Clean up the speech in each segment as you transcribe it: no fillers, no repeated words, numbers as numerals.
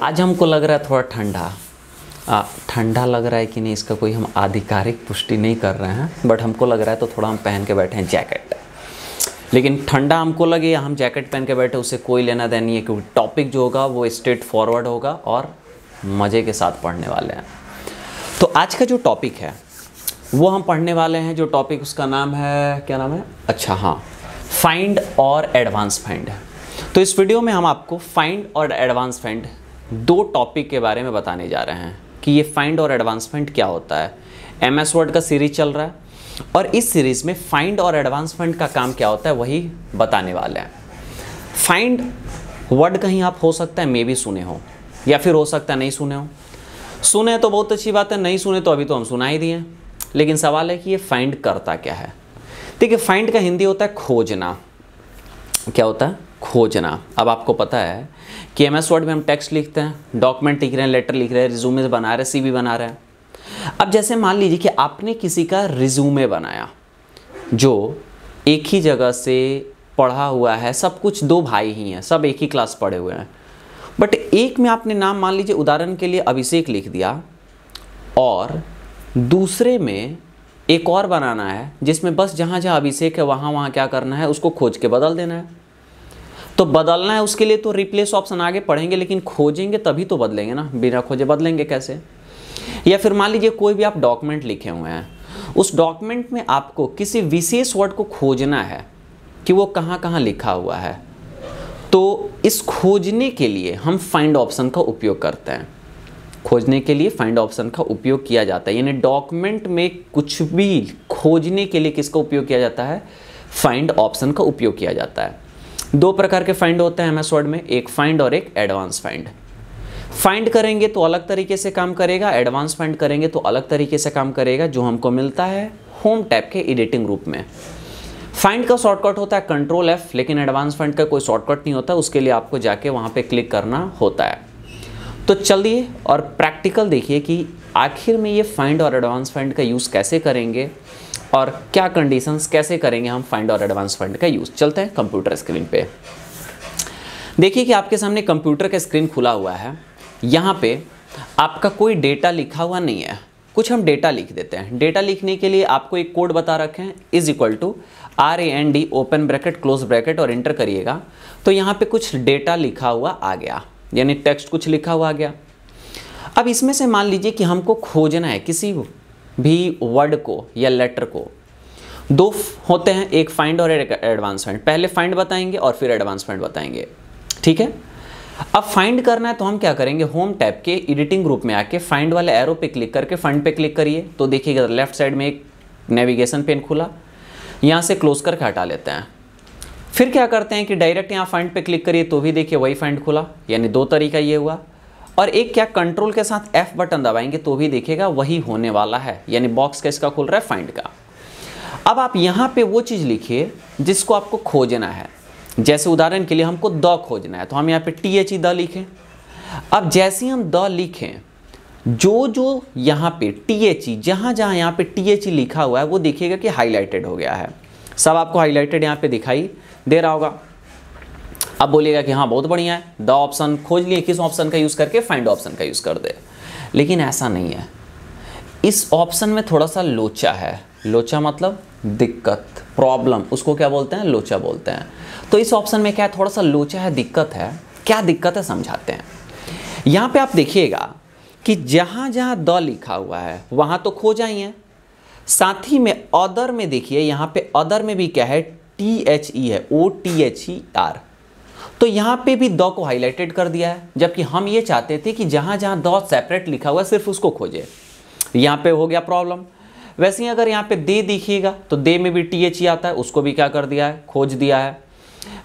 आज हमको लग रहा है थोड़ा ठंडा ठंडा लग रहा है कि नहीं, इसका कोई हम आधिकारिक पुष्टि नहीं कर रहे हैं, बट हमको लग रहा है तो थोड़ा हम पहन के बैठे हैं जैकेट। लेकिन ठंडा हमको लगे या हम जैकेट पहन के बैठे, उससे कोई लेना देना नहीं है, क्योंकि टॉपिक जो होगा वो स्ट्रेट फॉरवर्ड होगा और मज़े के साथ पढ़ने वाले हैं। तो आज का जो टॉपिक है वो हम पढ़ने वाले हैं। जो टॉपिक उसका नाम है, क्या नाम है, अच्छा हाँ, फाइंड और एडवांस फाइंड। तो इस वीडियो में हम आपको फाइंड और एडवांस फाइंड दो टॉपिक के बारे में बताने जा रहे हैं कि ये फाइंड और एडवांस फाइंड क्या होता है। MS वर्ड का सीरीज चल रहा है और इस सीरीज में फाइंड और एडवांस फाइंड का काम क्या होता है वही बताने वाले हैं। फाइंड वर्ड कहीं आप हो सकता है मे भी सुने हो, या फिर हो सकता है नहीं सुने हो। सुने तो बहुत अच्छी बात है, नहीं सुने तो अभी तो हम सुना ही दिए। लेकिन सवाल है कि ये फाइंड करता क्या है। देखिए, फाइंड का हिंदी होता है खोजना। क्या होता है? खोजना। अब आपको पता है कि MS वर्ड में हम टेक्स्ट लिखते हैं, डॉक्यूमेंट लिख रहे हैं, लेटर लिख रहे हैं, रिज्यूमे बना रहे हैं, CV बना रहे हैं। अब जैसे मान लीजिए कि आपने किसी का रिज्यूमे बनाया जो एक ही जगह से पढ़ा हुआ है, सब कुछ, दो भाई ही हैं, सब एक ही क्लास पढ़े हुए हैं, बट एक में आपने नाम मान लीजिए उदाहरण के लिए अभिषेक लिख दिया और दूसरे में एक और बनाना है जिसमें बस जहाँ जहाँ अभिषेक है वहाँ क्या करना है, उसको खोज के बदल देना है। तो बदलना है उसके लिए तो रिप्लेस ऑप्शन आगे पढ़ेंगे, लेकिन खोजेंगे तभी तो बदलेंगे ना, बिना खोजे बदलेंगे कैसे। या फिर मान लीजिए कोई भी आप डॉक्यूमेंट लिखे हुए हैं, उस डॉक्यूमेंट में आपको किसी विशेष वर्ड को खोजना है कि वो कहाँ कहाँ लिखा हुआ है। तो इस खोजने के लिए हम फाइंड ऑप्शन का उपयोग करते हैं। खोजने के लिए फाइंड ऑप्शन का उपयोग किया जाता है, यानी डॉक्यूमेंट में कुछ भी खोजने के लिए किसका उपयोग किया जाता है? फाइंड ऑप्शन का उपयोग किया जाता है। दो प्रकार के फाइंड होते हैं MS वर्ड में, एक फाइंड और एक एडवांस फाइंड। फाइंड करेंगे तो अलग तरीके से काम करेगा, एडवांस फाइंड करेंगे तो अलग तरीके से काम करेगा, जो हमको मिलता है होम टैब के एडिटिंग ग्रुप में। फाइंड का शॉर्टकट होता है Ctrl+F, लेकिन एडवांस फाइंड का कोई शॉर्टकट नहीं होता, उसके लिए आपको जाके वहाँ पे क्लिक करना होता है। तो चलिए और प्रैक्टिकल देखिए कि आखिर में ये फाइंड और एडवांस फाइंड का यूज़ कैसे करेंगे और क्या कंडीशंस, कैसे करेंगे हम फाइंड और एडवांस फाइंड का यूज़। चलते हैं कंप्यूटर स्क्रीन पे। देखिए कि आपके सामने कंप्यूटर का स्क्रीन खुला हुआ है। यहाँ पे आपका कोई डेटा लिखा हुआ नहीं है, कुछ हम डेटा लिख देते हैं। डेटा लिखने के लिए आपको एक कोड बता रखे हैं, =RAND open bracket close bracket और इंटर करिएगा तो यहाँ पे कुछ डेटा लिखा हुआ आ गया, यानी टेक्स्ट कुछ लिखा हुआ आ गया। अब इसमें से मान लीजिए कि हमको खोजना है किसी भी वर्ड को या लेटर को। दो होते हैं, एक फाइंड और एक एडवांस फाइंड। पहले फाइंड बताएंगे और फिर एडवांस फाइंड बताएंगे, ठीक है। अब फाइंड करना है तो हम क्या करेंगे, होम टैब के एडिटिंग ग्रुप में आके फाइंड वाले एरो पे क्लिक करके फाइंड पे क्लिक करिए तो देखिएगा लेफ्ट साइड में एक नेविगेशन पेन खुला, यहाँ से क्लोज करके हटा लेते हैं। फिर क्या करते हैं कि डायरेक्ट यहाँ फाइंड पे क्लिक करिए तो भी देखिए वही फाइंड खुला, यानी दो तरीका ये हुआ। और एक क्या, कंट्रोल के साथ F बटन दबाएंगे तो भी देखिएगा वही होने वाला है, यानी बॉक्स किसका खुल रहा है, फाइंड का। अब आप यहाँ पे वो चीज़ लिखिए जिसको आपको खोजना है। जैसे उदाहरण के लिए हमको द खोजना है तो हम यहाँ पे THE द लिखें। अब जैसे हम द लिखें, जो यहाँ पे THE, जहाँ जहाँ यहाँ पे THE लिखा हुआ है वो देखिएगा कि हाईलाइटेड हो गया है। सब आपको हाईलाइटेड यहाँ पे दिखाई दे रहा होगा। अब बोलिएगा कि हाँ बहुत बढ़िया है, द ऑप्शन खोज लिए, किस ऑप्शन का यूज़ करके, फाइंड ऑप्शन का यूज़ कर दे। लेकिन ऐसा नहीं है, इस ऑप्शन में थोड़ा सा लोचा है। लोचा मतलब दिक्कत, प्रॉब्लम, उसको क्या बोलते हैं, लोचा बोलते हैं। तो इस ऑप्शन में क्या है, थोड़ा सा लोचा है, दिक्कत है। क्या दिक्कत है समझाते हैं। यहाँ पे आप देखिएगा कि जहाँ जहाँ द लिखा हुआ है वहाँ तो खोजा ही है, साथ ही में अदर में देखिए, यहाँ पे अदर में भी क्या है, THE है, OTHER। तो यहाँ पे भी द को हाईलाइटेड कर दिया है, जबकि हम ये चाहते थे कि जहाँ जहाँ द सेपरेट लिखा हुआ है सिर्फ उसको खोजे। यहाँ पे हो गया प्रॉब्लम। वैसे ही अगर यहाँ पे दे दिखिएगा तो दे में भी THE आता है, उसको भी क्या कर दिया है, खोज दिया है।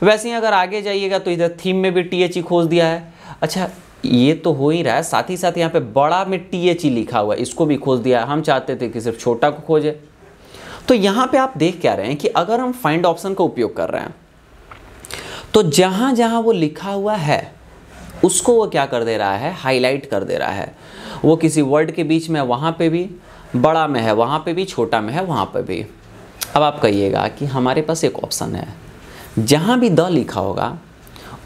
वैसे ही अगर आगे जाइएगा तो इधर थीम में भी THE खोज दिया है। अच्छा, ये तो हो ही रहा है, साथ ही साथ यहाँ पे बड़ा में THE लिखा हुआ है, इसको भी खोज दिया है। हम चाहते थे कि सिर्फ छोटा को खोजे। तो यहाँ पे आप देख क्या रहे हैं कि अगर हम फाइंड ऑप्शन का उपयोग कर रहे हैं तो जहाँ जहाँ वो लिखा हुआ है उसको वो क्या कर दे रहा है, हाईलाइट कर दे रहा है। वो किसी वर्ड के बीच में वहाँ पे भी, बड़ा में है वहाँ पे भी, छोटा में है वहाँ पे भी। अब आप कहिएगा कि हमारे पास एक ऑप्शन है, जहाँ भी द लिखा होगा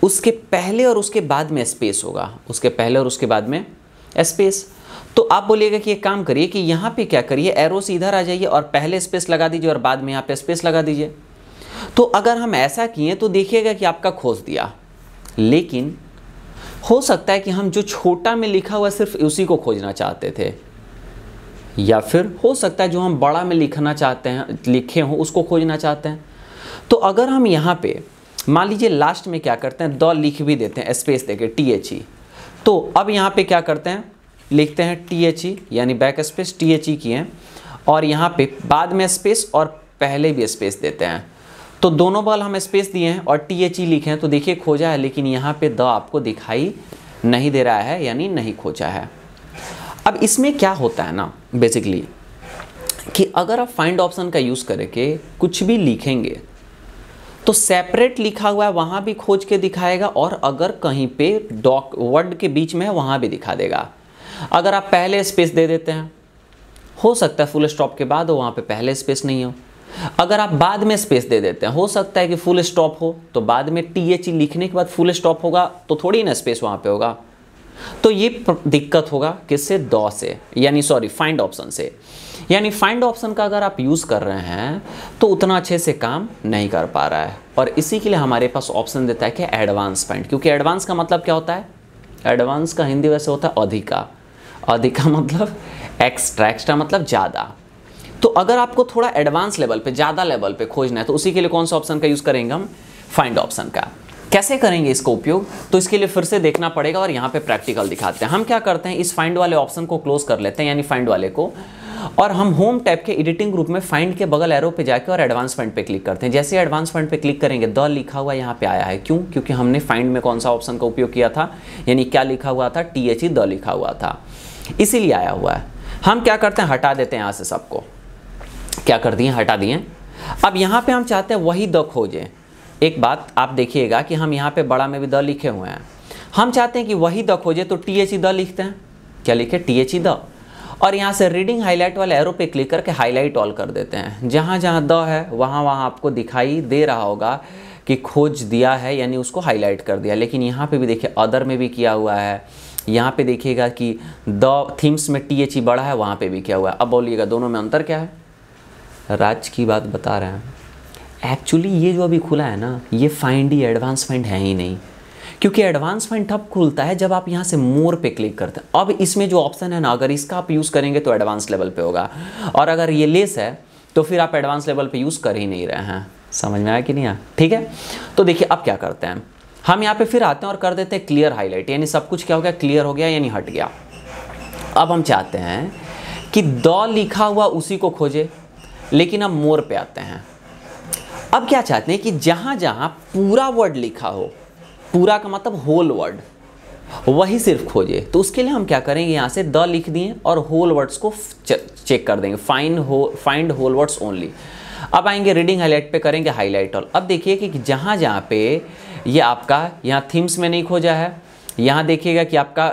उसके पहले और उसके बाद में स्पेस होगा, उसके पहले और उसके बाद में स्पेस। तो आप बोलिएगा कि एक काम करिए कि यहाँ पे क्या करिए, एरो से इधर आ जाइए और पहले स्पेस लगा दीजिए और बाद में यहाँ पे स्पेस लगा दीजिए। तो अगर हम ऐसा किए तो देखिएगा कि आपका खोज दिया, लेकिन हो सकता है कि हम जो छोटा में लिखा हुआ सिर्फ उसी को खोजना चाहते थे, या फिर हो सकता है जो हम बड़ा में लिखना चाहते हैं, लिखे हों, उसको खोजना चाहते हैं। तो अगर हम यहाँ पे मान लीजिए लास्ट में क्या करते हैं, द लिख भी देते हैं स्पेस देके THE। तो अब यहाँ पे क्या करते हैं, लिखते हैं THE यानी बैक स्पेस THE किए, और यहाँ पे बाद में स्पेस और पहले भी स्पेस देते हैं। तो दोनों बार हम स्पेस दिए हैं और THE लिखे हैं, तो देखिए खोजा है, लेकिन यहाँ पे द आपको दिखाई नहीं दे रहा है, यानी नहीं खोजा है। अब इसमें क्या होता है ना बेसिकली, कि अगर आप फाइंड ऑप्शन का यूज़ करके कुछ भी लिखेंगे तो सेपरेट लिखा हुआ है वहाँ भी खोज के दिखाएगा, और अगर कहीं पे वर्ड के बीच में है वहाँ भी दिखा देगा। अगर आप पहले स्पेस दे देते हैं, हो सकता है फुल स्टॉप के बाद हो, वहाँ पे पहले स्पेस नहीं हो। अगर आप बाद में स्पेस दे देते हैं, हो सकता है कि फुल स्टॉप हो, तो बाद में THE लिखने के बाद फुल स्टॉप होगा, तो थोड़ी ना स्पेस वहाँ पे होगा। तो ये दिक्कत होगा किससे, द से, यानी सॉरी फाइंड ऑप्शन से। यानी फाइंड ऑप्शन का अगर आप यूज़ कर रहे हैं तो उतना अच्छे से काम नहीं कर पा रहा है, और इसी के लिए हमारे पास ऑप्शन देता है कि एडवांस फाइंड। क्योंकि एडवांस का मतलब क्या होता है, एडवांस का हिंदी वैसे होता है अधिका, अधिका मतलब एक्स्ट्रा, एक्स्ट्रा मतलब ज़्यादा। तो अगर आपको थोड़ा एडवांस लेवल पे, ज़्यादा लेवल पे खोजना है, तो उसी के लिए कौन सा ऑप्शन का यूज़ करेंगे हम, फाइंड ऑप्शन का। कैसे करेंगे इसका उपयोग, तो इसके लिए फिर से देखना पड़ेगा, और यहाँ पे प्रैक्टिकल दिखाते हैं। हम क्या करते हैं, इस फाइंड वाले ऑप्शन को क्लोज कर लेते हैं, यानी फाइंड वाले को, और हम होम टैब के एडिटिंग ग्रुप में फाइंड के बगल एरो पे जाके और एडवांस फाइंड पे क्लिक करते हैं। जैसे एडवांस फाइंड पे क्लिक करेंगे, द लिखा हुआ यहाँ पे आया है। क्यों, क्योंकि हमने फाइंड में कौन सा ऑप्शन का उपयोग किया था, यानी क्या लिखा हुआ था, THE द लिखा हुआ था, इसीलिए आया हुआ है। हम क्या करते हैं, हटा देते हैं यहाँ से सबको, क्या कर दिए, हटा दिए। अब यहाँ पे हम चाहते हैं वही द खोजें। एक बात आप देखिएगा कि हम यहाँ पे बड़ा में भी द लिखे हुए हैं, हम चाहते हैं कि वही द खोजे, तो THE द लिखते हैं। क्या लिखे, THE द, और यहाँ से रीडिंग हाईलाइट वाले एरो पे क्लिक करके हाईलाइट ऑल कर देते हैं। जहाँ जहाँ द है वहाँ वहाँ आपको दिखाई दे रहा होगा कि खोज दिया है, यानी उसको हाईलाइट कर दिया। लेकिन यहाँ पे भी देखिए अदर में भी किया हुआ है, यहाँ पे देखिएगा कि द थीम्स में THE बड़ा है, वहाँ पे भी किया हुआ है। अब बोलिएगा दोनों में अंतर क्या है, राज की बात बता रहे हैं। एक्चुअली ये जो अभी खुला है ना, ये फाइंड ही एडवांस फाइंड है ही नहीं, क्योंकि एडवांस फाइंड तब खुलता है जब आप यहाँ से मोर पे क्लिक करते हैं। अब इसमें जो ऑप्शन है ना, अगर इसका आप यूज़ करेंगे तो एडवांस लेवल पे होगा, और अगर ये लेस है तो फिर आप एडवांस लेवल पे यूज़ कर ही नहीं रहे हैं। समझ में आया कि नहीं आया, ठीक है। तो देखिए अब क्या करते हैं, हम यहाँ पे फिर आते हैं और कर देते हैं क्लियर हाईलाइट, यानी सब कुछ क्या हो गया, क्लियर हो गया, यानी हट गया। अब हम चाहते हैं कि द लिखा हुआ उसी को खोजे, लेकिन अब मोर पे आते हैं। अब क्या चाहते हैं कि जहाँ जहाँ पूरा वर्ड लिखा हो, पूरा का मतलब होल वर्ड, वही सिर्फ खोजे। तो उसके लिए हम क्या करेंगे, यहाँ से द लिख दिए और होल वर्ड्स को चेक कर देंगे, फाइंड होल वर्ड्स ओनली। अब आएंगे रीडिंग हाईलाइट पे, करेंगे हाईलाइट ऑल। अब देखिए कि जहाँ जहाँ पे ये आपका, यहाँ थीम्स में नहीं खोजा है, यहाँ देखिएगा कि आपका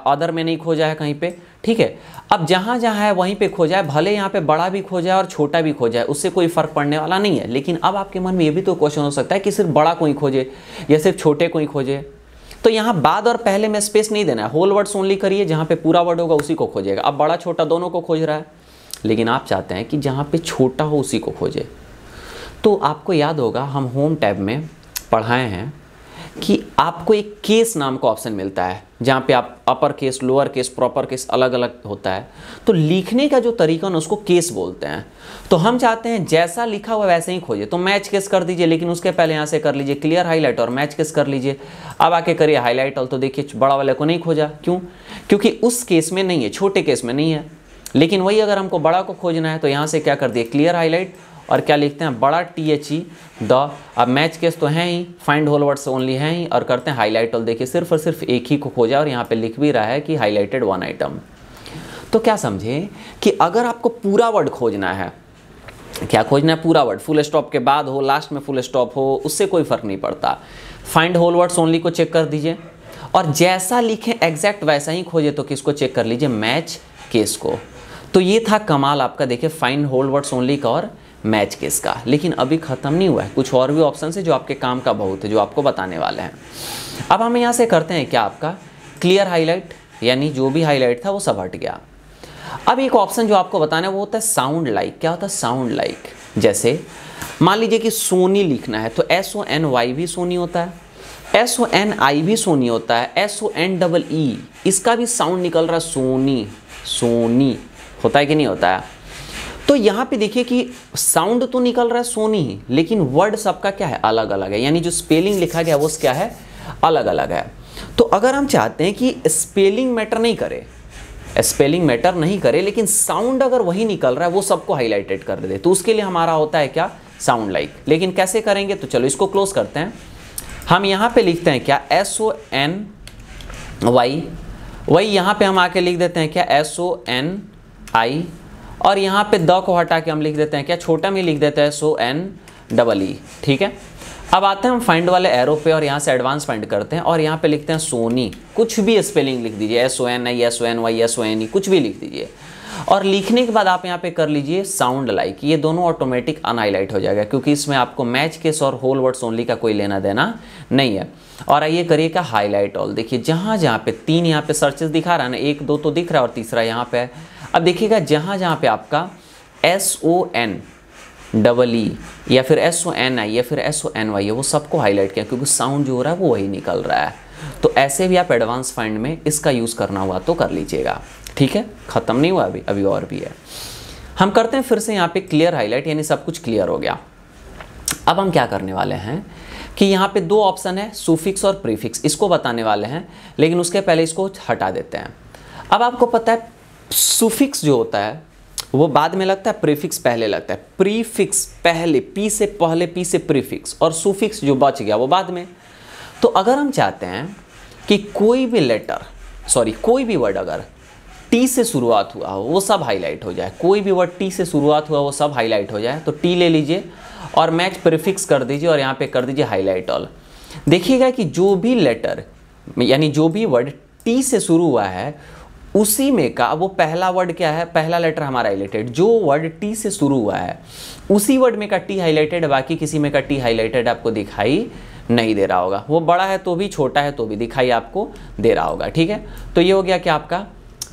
अदर में नहीं खोजा है कहीं पे, ठीक है। अब जहाँ जहाँ है वहीं पे खोजा है, भले यहाँ पे बड़ा भी खोजा है और छोटा भी खोजा है, उससे कोई फर्क पड़ने वाला नहीं है। लेकिन अब आपके मन में ये भी तो क्वेश्चन हो सकता है कि सिर्फ बड़ा को ही खोजे या सिर्फ छोटे को ही खोजे। तो यहाँ बाद और पहले में स्पेस नहीं देना है, होल वर्ड्स ओनली करिए, जहाँ पे पूरा वर्ड होगा उसी को खोजेगा। अब बड़ा छोटा दोनों को खोज रहा है, लेकिन आप चाहते हैं कि जहाँ पे छोटा हो उसी को खोजे। तो आपको याद होगा हम होम टैब में पढ़ाए हैं कि आपको एक केस नाम का ऑप्शन मिलता है, जहाँ पे आप upper case, lower case, proper case अलग अलग होता है। तो लिखने का जो तरीका ना उसको केस बोलते हैं। तो हम चाहते हैं जैसा लिखा हुआ वैसे ही खोजे, तो मैच केस कर दीजिए, लेकिन उसके पहले यहाँ से कर लीजिए क्लियर हाईलाइट और मैच केस कर लीजिए। अब आके करिए हाईलाइट ऑल, तो देखिए बड़ा वाले को नहीं खोजा। क्यों, क्योंकि उस केस में नहीं है, छोटे केस में नहीं है। लेकिन वही अगर हमको बड़ा को खोजना है तो यहाँ से क्या कर दिए, क्लियर हाईलाइट, और क्या लिखते हैं, बड़ा THE द। अब मैच केस तो है ही, फाइंड होल वर्ड्स ओनली है ही, और करते हैं हाईलाइट ऑल। देखिए सिर्फ और सिर्फ एक ही को खोजा, और यहाँ पे लिख भी रहा है कि हाईलाइटेड वन आइटम। तो क्या समझे कि अगर आपको पूरा वर्ड खोजना है, क्या खोजना है, पूरा वर्ड, फुल स्टॉप के बाद हो, लास्ट में फुल स्टॉप हो, उससे कोई फर्क नहीं पड़ता। फाइंड होल वर्ड्स ओनली को चेक कर दीजिए, और जैसा लिखें एग्जैक्ट वैसा ही खोजे, तो किसको चेक कर लीजिए, मैच केस को। तो ये था कमाल आपका, देखिए फाइंड होल वर्ड्स ओनली का और मैच केस का। लेकिन अभी ख़त्म नहीं हुआ है, कुछ और भी ऑप्शन है जो आपके काम का बहुत है, जो आपको बताने वाले हैं। अब हम यहाँ से करते हैं क्या, आपका क्लियर हाईलाइट, यानी जो भी हाईलाइट था वो सब हट गया। अब एक ऑप्शन जो आपको बताना है वो होता है साउंड लाइक। क्या होता है साउंड लाइक? जैसे मान लीजिए कि सोनी लिखना है तो SONY भी सोनी होता है, SONI भी सोनी होता है, SONEE इसका भी साउंड निकल रहा है सोनी, सोनी होता है कि नहीं होता है? तो यहाँ पे देखिए कि साउंड तो निकल रहा है सोनी ही, लेकिन वर्ड सबका क्या है, अलग अलग है, यानी जो स्पेलिंग लिखा गया वो क्या है, अलग अलग है। तो अगर हम चाहते हैं कि स्पेलिंग मैटर नहीं करे, स्पेलिंग मैटर नहीं करे, लेकिन साउंड अगर वही निकल रहा है वो सबको हाईलाइटेड कर दे, तो उसके लिए हमारा होता है क्या, साउंड लाइक। लेकिन कैसे करेंगे, तो चलो इसको क्लोज करते हैं। हम यहाँ पे लिखते हैं क्या, SONY, वही यहाँ पे हम आके लिख देते हैं क्या, SONI, और यहाँ पे द को हटा के हम लिख देते हैं क्या, छोटा में लिख देते हैं SONEE। ठीक है, अब आते हैं हम फाइंड वाले एरो पे और यहाँ से एडवांस फाइंड करते हैं और यहाँ पे लिखते हैं सोनी, कुछ भी स्पेलिंग लिख दीजिए, SONI, SONY, SONE कुछ भी लिख दीजिए। और लिखने के बाद आप यहाँ पे कर लीजिए साउंड लाइक, ये दोनों ऑटोमेटिक अनहाईलाइट हो जाएगा, क्योंकि इसमें आपको मैच केस और होल वर्ड्स ओनली का कोई लेना देना नहीं है। और आइए करिए क्या, हाईलाइट ऑल। देखिए जहाँ जहाँ पे 3 यहाँ पे सर्चेस दिखा रहा है ना, 1 2 तो दिख रहा है और तीसरा यहाँ पे है। अब देखिएगा जहाँ जहाँ पे आपका SONEE या फिर SONI या फिर SONY है, वो सबको हाईलाइट किया, क्योंकि साउंड जो हो रहा है वो वही निकल रहा है। तो ऐसे भी आप एडवांस फाइंड में इसका यूज़ करना हुआ तो कर लीजिएगा। ठीक है, ख़त्म नहीं हुआ अभी और भी है। हम करते हैं फिर से यहाँ पे क्लियर हाईलाइट, यानी सब कुछ क्लियर हो गया। अब हम क्या करने वाले हैं कि यहाँ पे 2 ऑप्शन है, सुफिक्स और प्रीफिक्स, इसको बताने वाले हैं, लेकिन उसके पहले इसको हटा देते हैं। अब आपको पता है सुफिक्स जो होता है वो बाद में लगता है, प्रीफिक्स पहले लगता है। प्रीफिक्स पहले, पी से पहले, पी से प्रीफिक्स, और सुफिक्स जो बच गया वो बाद में। तो अगर हम चाहते हैं कि कोई भी लेटर, सॉरी कोई भी वर्ड अगर टी से शुरुआत हुआ हो वो सब हाईलाइट हो जाए, कोई भी वर्ड टी से शुरुआत हुआ वो सब हाईलाइट हो जाए, तो टी ले लीजिए और मैच प्रीफिक्स कर दीजिए और यहाँ पे कर दीजिए हाईलाइट ऑल। देखिएगा कि जो भी लेटर यानी जो भी वर्ड टी से शुरू हुआ है उसी में का वो पहला वर्ड क्या है, पहला लेटर हमारा हाईलाइटेड। जो वर्ड टी से शुरू हुआ है उसी वर्ड में का टी हाईलाइटेड, बाकी किसी में का टी हाईलाइटेड आपको दिखाई नहीं दे रहा होगा। वो बड़ा है तो भी, छोटा है तो भी दिखाई आपको दे रहा होगा। ठीक है, तो ये हो गया कि आपका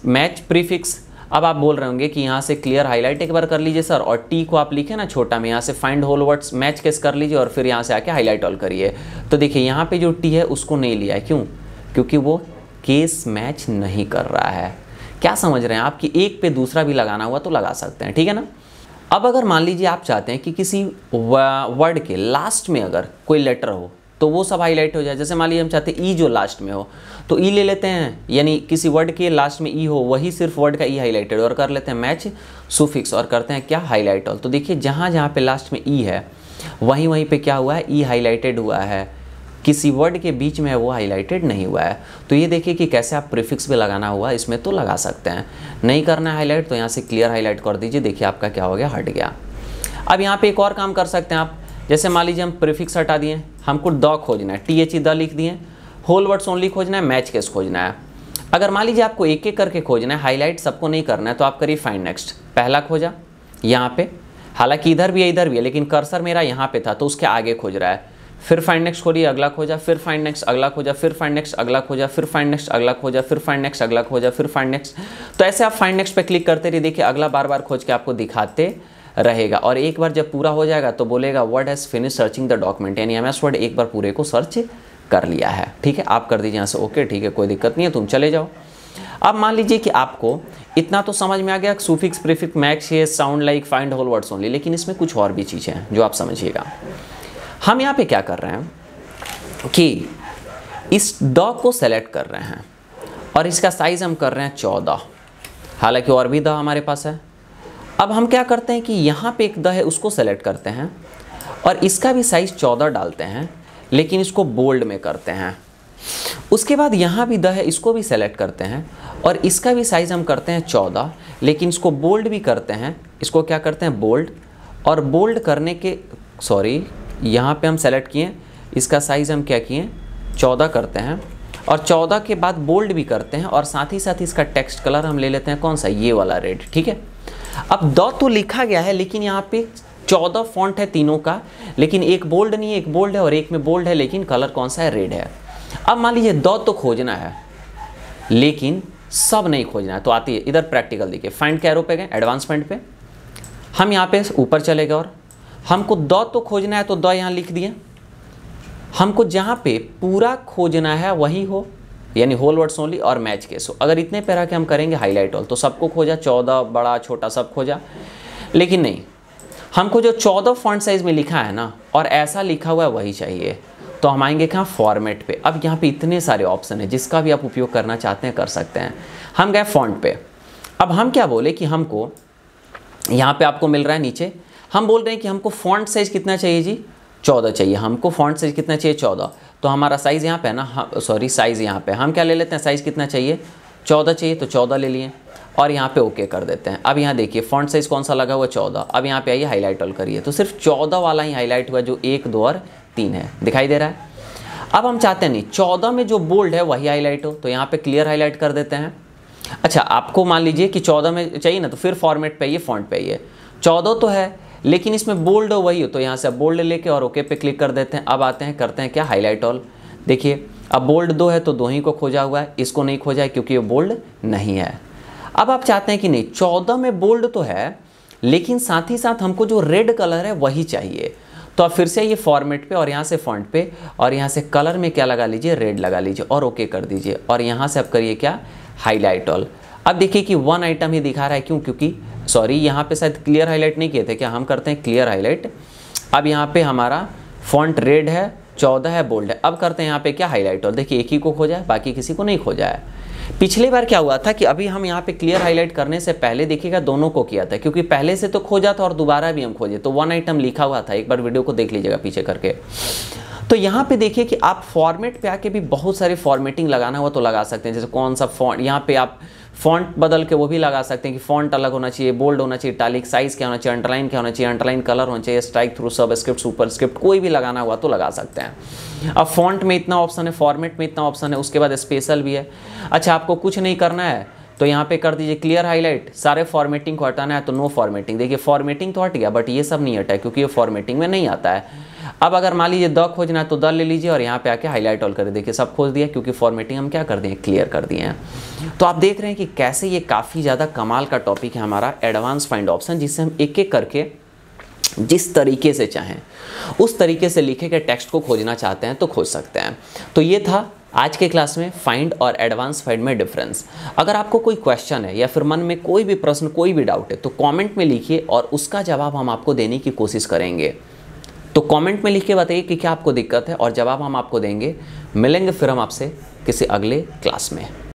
मैच प्रीफिक्स। अब आप बोल रहे होंगे कि यहाँ से क्लियर हाईलाइट एक बार कर लीजिए सर, और टी को आप लिखे ना छोटा में, यहाँ से find whole words match case कर लीजिए और फिर यहाँ से आके हाईलाइट ऑल करिए। तो देखिए यहाँ पे जो टी है उसको नहीं लिया है, क्यों? क्योंकि वो केस मैच नहीं कर रहा है। क्या समझ रहे हैं आप कि एक पे दूसरा भी लगाना हुआ तो लगा सकते हैं, ठीक है ना। अब अगर मान लीजिए आप चाहते हैं कि किसी वर्ड के लास्ट में अगर कोई लेटर हो तो वो सब हाईलाइट हो जाए। जैसे मान लीजिए हम चाहते हैं ई जो लास्ट में हो तो ई ले लेते हैं, यानी किसी वर्ड के लास्ट में ई हो वही सिर्फ वर्ड का ई हाईलाइटेड, और कर लेते हैं मैच सुफिक्स और करते हैं क्या, हाईलाइट ऑल। तो देखिए जहाँ जहाँ पे लास्ट में ई है वहीं वहीं पे क्या हुआ है, ई हाईलाइटेड हुआ है, किसी वर्ड के बीच में है वो हाईलाइटेड नहीं हुआ है। तो ये देखिए कि कैसे आप प्रीफिक्स भी लगाना हुआ इसमें तो लगा सकते हैं। नहीं करना है हाईलाइट तो यहाँ से क्लियर हाईलाइट कर दीजिए, देखिए आपका क्या हो गया, हट गया। अब यहाँ पे एक और काम कर सकते हैं आप, जैसे मान लीजिए हम प्रीफिक्स हटा दिए, हमको द खोजना है, THE द लिख दिए, होल वर्ड्स ओनली खोजना है, मैच केस खोजना है। अगर मान लीजिए आपको एक एक करके खोजना है, हाईलाइट सबको नहीं करना है, तो आप करिए फाइंड नेक्स्ट। पहला खोजा यहाँ पे, हालांकि इधर भी है इधर भी है, लेकिन कर्सर मेरा यहाँ पे था तो उसके आगे खोज रहा है। फिर फाइंड नेक्स्ट खोलिए, अगला खोजा, फिर फाइंड नेक्स्ट अगला खोजा, फिर फाइंड नेक्स्ट अगला खोजा, फिर फाइंड नेक्स्ट अगला खोजा, फिर फाइंड नेक्स्ट अगला खोजा, फिर फाइंड नेक्स्ट। तो ऐसे आप फाइंड नेक्स्ट पे क्लिक करते रहिए, देखिए अगला बार बार खोज के आपको दिखाते रहेगा। और एक बार जब पूरा हो जाएगा तो बोलेगा word has finish searching the document, यानी MS वर्ड एक बार पूरे को सर्च कर लिया है। ठीक है, आप कर दीजिए यहाँ से ओके, ठीक है कोई दिक्कत नहीं है, तुम चले जाओ। अब मान लीजिए कि आपको इतना तो समझ में आ गया, सुफिक्स प्रीफिक्स मैच ये sound like find whole words only, लेकिन इसमें कुछ और भी चीज़ें हैं जो आप समझिएगा। हम यहाँ पे क्या कर रहे हैं कि इस द को सेलेक्ट कर रहे हैं और इसका साइज हम कर रहे हैं 14, हालांकि और भी द हमारे पास है। अब हम क्या करते हैं कि यहाँ पे एक द है उसको सेलेक्ट करते हैं और इसका भी साइज 14 डालते हैं, लेकिन इसको बोल्ड में करते हैं। उसके बाद यहाँ भी द है, इसको भी सेलेक्ट करते हैं और इसका भी साइज हम करते हैं 14, लेकिन इसको बोल्ड भी करते हैं। इसको क्या करते हैं, बोल्ड, और बोल्ड करने के यहाँ पे हम सेलेक्ट किए, इसका साइज़ हम क्या किए 14 करते हैं और 14 के बाद बोल्ड भी करते हैं, और साथ ही साथ इसका टेक्स्ट कलर हम ले लेते हैं कौन सा, ये वाला रेड। ठीक है, अब द तो लिखा गया है लेकिन यहाँ पे 14 फॉन्ट है तीनों का, लेकिन एक बोल्ड नहीं है, एक बोल्ड है और एक में बोल्ड है, लेकिन कलर कौन सा है, रेड है। अब मान लीजिए द तो खोजना है लेकिन सब नहीं खोजना है, तो आती है इधर प्रैक्टिकल। देखिए फाइंड के एरो पे गए, एडवांसमेंट पे हम यहाँ पे ऊपर चले गए और हमको द तो खोजना है, तो द यहाँ लिख दिए। हमको जहाँ पे पूरा खोजना है वही हो, यानी होल वर्ड्स ओनली और मैच केस हो। अगर इतने पैरा के हम करेंगे हाईलाइट ऑल तो सबको खोजा, 14 बड़ा छोटा सब खोजा, लेकिन नहीं, हमको जो 14 फॉन्ट साइज में लिखा है ना और ऐसा लिखा हुआ है वही चाहिए। तो हम आएंगे कहाँ, फॉर्मेट पे। अब यहाँ पे इतने सारे ऑप्शन है, जिसका भी आप उपयोग करना चाहते हैं कर सकते हैं। हम गए फॉन्ट पे। अब हम क्या बोले कि हमको यहाँ पे आपको मिल रहा है नीचे, हम बोल रहे हैं कि हमको फॉन्ट साइज कितना चाहिए जी, 14 चाहिए। हमको फॉन्ट साइज कितना चाहिए, 14। तो हमारा साइज़ यहाँ पे है ना, सॉरी साइज़ यहाँ पे हम क्या ले लेते हैं, साइज़ कितना चाहिए, 14 चाहिए, तो 14 ले लिए और यहाँ पे ओके कर देते हैं। अब यहाँ देखिए फॉन्ट साइज़ कौन सा लगा हुआ, 14। अब यहाँ पे आइए हाईलाइट ऑल करिए, तो सिर्फ 14 वाला ही हाईलाइट हुआ, जो 1, 2 और 3 है, दिखाई दे रहा है। अब हम चाहते हैं नहीं 14 में जो बोल्ड है वही हाईलाइट हो, तो यहाँ पे क्लियर हाईलाइट कर देते हैं। अच्छा, आपको मान लीजिए कि 14 में चाहिए ना, तो फिर फॉर्मेट पे आइए, फॉन्ट पे आइए, 14 तो है लेकिन इसमें बोल्ड हो वही हो, तो यहाँ से अब बोल्ड लेके और ओके पे क्लिक कर देते हैं। अब आते हैं करते हैं क्या, हाईलाइट ऑल। देखिए अब बोल्ड 2 है तो 2 ही को खोजा हुआ है, इसको नहीं खोजा है क्योंकि ये बोल्ड नहीं है। अब आप चाहते हैं कि नहीं 14 में बोल्ड तो है लेकिन साथ ही साथ हमको जो रेड कलर है वही चाहिए, तो आप फिर से ये फॉर्मेट पे और यहाँ से फॉन्ट पे और यहाँ से कलर में क्या लगा लीजिए, रेड लगा लीजिए और ओके कर दीजिए और यहाँ से आप करिए क्या, हाईलाइट ऑल। अब देखिए कि 1 आइटम ही दिखा रहा है, क्यों, क्योंकि सॉरी यहाँ पे शायद क्लियर हाईलाइट नहीं किए थे क्या, हम करते हैं क्लियर हाईलाइट। अब यहाँ पे हमारा फॉन्ट रेड है, 14 है, बोल्ड है। अब करते हैं यहाँ पे क्या, हाईलाइट ऑल। देखिए एक ही को खोजा है, बाकी किसी को नहीं खोजा है। पिछली बार क्या हुआ था कि अभी हम यहाँ पे क्लियर हाईलाइट करने से पहले देखिएगा दोनों को किया था, क्योंकि पहले से तो खोजा था और दोबारा भी हम खोजे, तो 1 आइटम लिखा हुआ था। एक बार वीडियो को देख लीजिएगा पीछे करके। तो यहाँ पे देखिए कि आप फॉर्मेट पे आके भी बहुत सारे फॉर्मेटिंग लगाना हुआ तो लगा सकते हैं, जैसे कौन सा फॉन्ट, यहाँ पे आप फॉन्ट बदल के वो भी लगा सकते हैं कि फॉन्ट अलग होना चाहिए, बोल्ड होना चाहिए, इटैलिक, साइज क्या होना चाहिए, अंडरलाइन क्या होना चाहिए, अंडरलाइन कलर होना चाहिए, स्ट्राइक थ्रू, सबस्क्रिप्ट, सुपरस्क्रिप्ट, कोई भी लगाना हुआ तो लगा सकते हैं। अब फॉन्ट में इतना ऑप्शन है, फॉर्मेट में इतना ऑप्शन है, उसके बाद स्पेशल भी है। अच्छा, आपको कुछ नहीं करना है तो यहाँ पे कर दीजिए क्लियर हाईलाइट, सारे फॉर्मेटिंग को हटाना है तो नो फॉर्मेटिंग। देखिए फॉर्मेटिंग तो हट गया बट ये सब नहीं हटा है क्योंकि ये फॉर्मेटिंग में नहीं आता है। अब अगर मान लीजिए द खोजना है तो द ले लीजिए और यहाँ पे आके हाईलाइट ऑल कर, देखिए सब खोज दिया क्योंकि फॉर्मेटिंग हम क्या कर दिए, क्लियर कर दिए हैं। तो आप देख रहे हैं कि कैसे ये काफ़ी ज़्यादा कमाल का टॉपिक है हमारा एडवांस फाइंड ऑप्शन, जिससे हम एक एक करके जिस तरीके से चाहें उस तरीके से लिखे गए टेक्स्ट को खोजना चाहते हैं तो खोज सकते हैं। तो ये था आज के क्लास में फाइंड और एडवांस फाइंड में डिफरेंस। अगर आपको कोई क्वेश्चन है या फिर मन में कोई भी प्रश्न, कोई भी डाउट है तो कमेंट में लिखिए और उसका जवाब हम आपको देने की कोशिश करेंगे। तो कमेंट में लिख के बताइए कि क्या आपको दिक्कत है और जवाब हम आपको देंगे। मिलेंगे फिर हम आपसे किसी अगले क्लास में।